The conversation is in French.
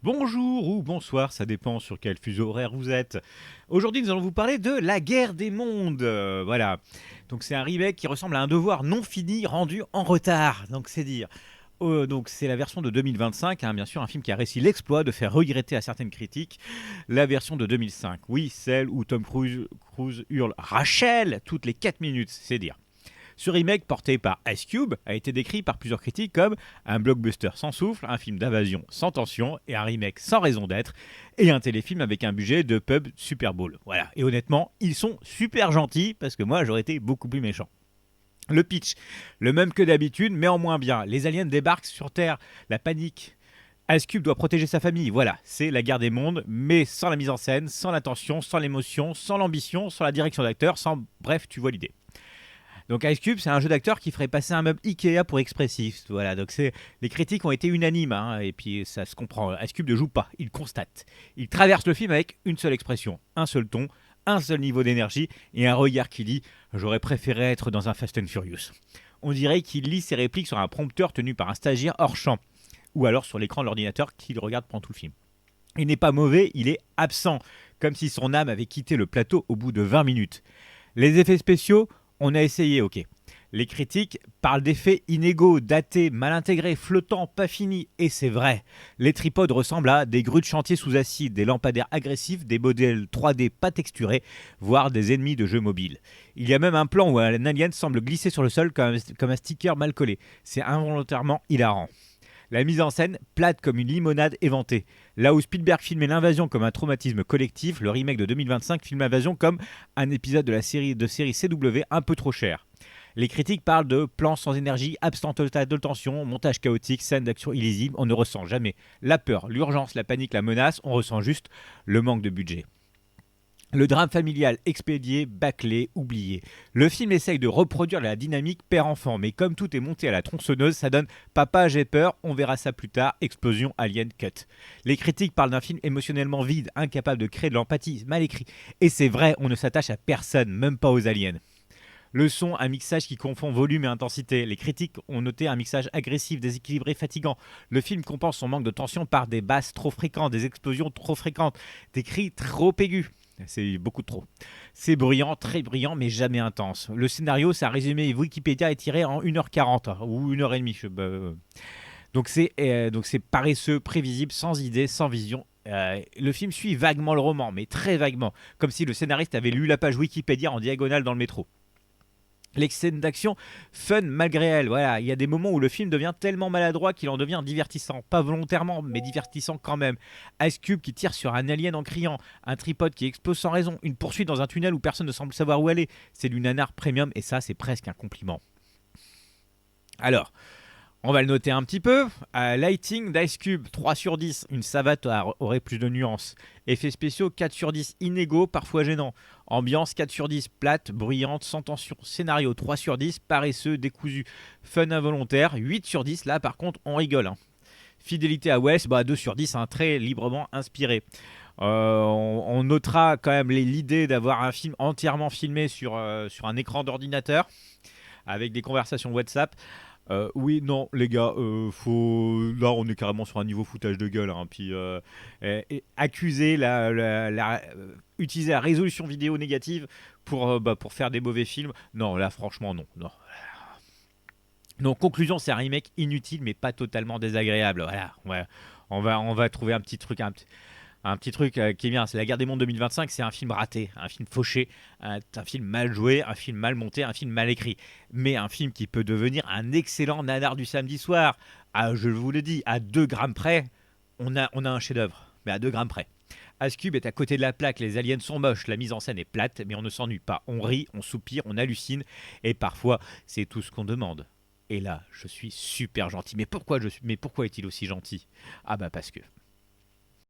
Bonjour ou bonsoir, ça dépend sur quel fuseau horaire vous êtes. Aujourd'hui, nous allons vous parler de La Guerre des Mondes. Voilà. Donc, c'est un remake qui ressemble à un devoir non fini rendu en retard. Donc, c'est dire. Donc, c'est la version de 2025, hein, bien sûr, un film qui a réussi l'exploit de faire regretter à certaines critiques la version de 2005. Oui, celle où Tom Cruise hurle Rachel toutes les 4 minutes, c'est dire. Ce remake, porté par Ice Cube, a été décrit par plusieurs critiques comme un blockbuster sans souffle, un film d'invasion sans tension et un remake sans raison d'être, et un téléfilm avec un budget de pub Super Bowl. Voilà. Et honnêtement, ils sont super gentils parce que moi j'aurais été beaucoup plus méchant. Le pitch, le même que d'habitude, mais en moins bien. Les aliens débarquent sur Terre, la panique. Ice Cube doit protéger sa famille, voilà, c'est la guerre des mondes, mais sans la mise en scène, sans l'attention, sans l'émotion, sans l'ambition, sans la direction d'acteur, sans... Bref, tu vois l'idée. Donc Ice Cube, c'est un jeu d'acteur qui ferait passer un meuble Ikea pour expressif. Voilà, donc les critiques ont été unanimes, hein, et puis ça se comprend. Ice Cube ne joue pas, il constate. Il traverse le film avec une seule expression, un seul ton, un seul niveau d'énergie et un regard qui dit j'aurais préféré être dans un Fast and Furious. On dirait qu'il lit ses répliques sur un prompteur tenu par un stagiaire hors champ, ou alors sur l'écran de l'ordinateur qu'il regarde pendant tout le film. Il n'est pas mauvais, il est absent, comme si son âme avait quitté le plateau au bout de 20 minutes. Les effets spéciaux, on a essayé, ok. Les critiques parlent d'effets inégaux, datés, mal intégrés, flottants, pas finis. Et c'est vrai. Les tripodes ressemblent à des grues de chantier sous acide, des lampadaires agressifs, des modèles 3D pas texturés, voire des ennemis de jeux mobiles. Il y a même un plan où un alien semble glisser sur le sol comme un sticker mal collé. C'est involontairement hilarant. La mise en scène, plate comme une limonade éventée. Là où Spielberg filmait l'invasion comme un traumatisme collectif, le remake de 2025 filme l'invasion comme un épisode de la série CW un peu trop cher. Les critiques parlent de plans sans énergie, absence totale de tension, montage chaotique, scènes d'action illisibles. On ne ressent jamais la peur, l'urgence, la panique, la menace. On ressent juste le manque de budget. Le drame familial expédié, bâclé, oublié. Le film essaye de reproduire la dynamique père-enfant, mais comme tout est monté à la tronçonneuse, ça donne Papa, j'ai peur, on verra ça plus tard, explosion alien cut. Les critiques parlent d'un film émotionnellement vide, incapable de créer de l'empathie, mal écrit. Et c'est vrai, on ne s'attache à personne, même pas aux aliens. Le son, un mixage qui confond volume et intensité. Les critiques ont noté un mixage agressif, déséquilibré, fatigant. Le film compense son manque de tension par des basses trop fréquentes, des explosions trop fréquentes, des cris trop aigus. C'est beaucoup trop. C'est bruyant, très bruyant, mais jamais intense. Le scénario, c'est un résumé Wikipédia étiré en 1h40 ou 1h30. Donc c'est paresseux, prévisible, sans idée, sans vision. Le film suit vaguement le roman, mais très vaguement, comme si le scénariste avait lu la page Wikipédia en diagonale dans le métro. Les scènes d'action fun malgré elles. Voilà, il y a des moments où le film devient tellement maladroit qu'il en devient divertissant. Pas volontairement, mais divertissant quand même. Ice Cube qui tire sur un alien en criant, un tripode qui explose sans raison, une poursuite dans un tunnel où personne ne semble savoir où aller. C'est du nanar premium et ça, c'est presque un compliment. Alors, on va le noter un petit peu. Lighting d'Ice Cube, 3 sur 10. Une savate aurait plus de nuances. Effets spéciaux, 4 sur 10. Inégaux, parfois gênants. Ambiance, 4 sur 10. Plate, bruyante, sans tension. Scénario, 3 sur 10. Paresseux, décousu. Fun involontaire, 8 sur 10. Là, par contre, on rigole, hein. Fidélité à Wes, 2 sur 10. Hein, très librement inspiré. On notera quand même l'idée d'avoir un film entièrement filmé sur un écran d'ordinateur avec des conversations WhatsApp. Oui, non, les gars, là on est carrément sur un niveau foutage de gueule, hein. Puis accuser utiliser la résolution vidéo négative pour faire des mauvais films, non, là franchement non, non. Donc conclusion, c'est un remake inutile mais pas totalement désagréable. Voilà, ouais. On va trouver un petit truc qui est bien. C'est La Guerre des Mondes 2025, c'est un film raté, un film fauché, un film mal joué, un film mal monté, un film mal écrit. Mais un film qui peut devenir un excellent nanar du samedi soir. Je vous le dis, à 2 grammes près, on a un chef-d'œuvre. Mais à 2 grammes près. Ice Cube est à côté de la plaque, les aliens sont moches, la mise en scène est plate, mais on ne s'ennuie pas. On rit, on soupire, on hallucine, et parfois, c'est tout ce qu'on demande. Et là, je suis super gentil. Mais pourquoi est-il aussi gentil? Ah bah parce que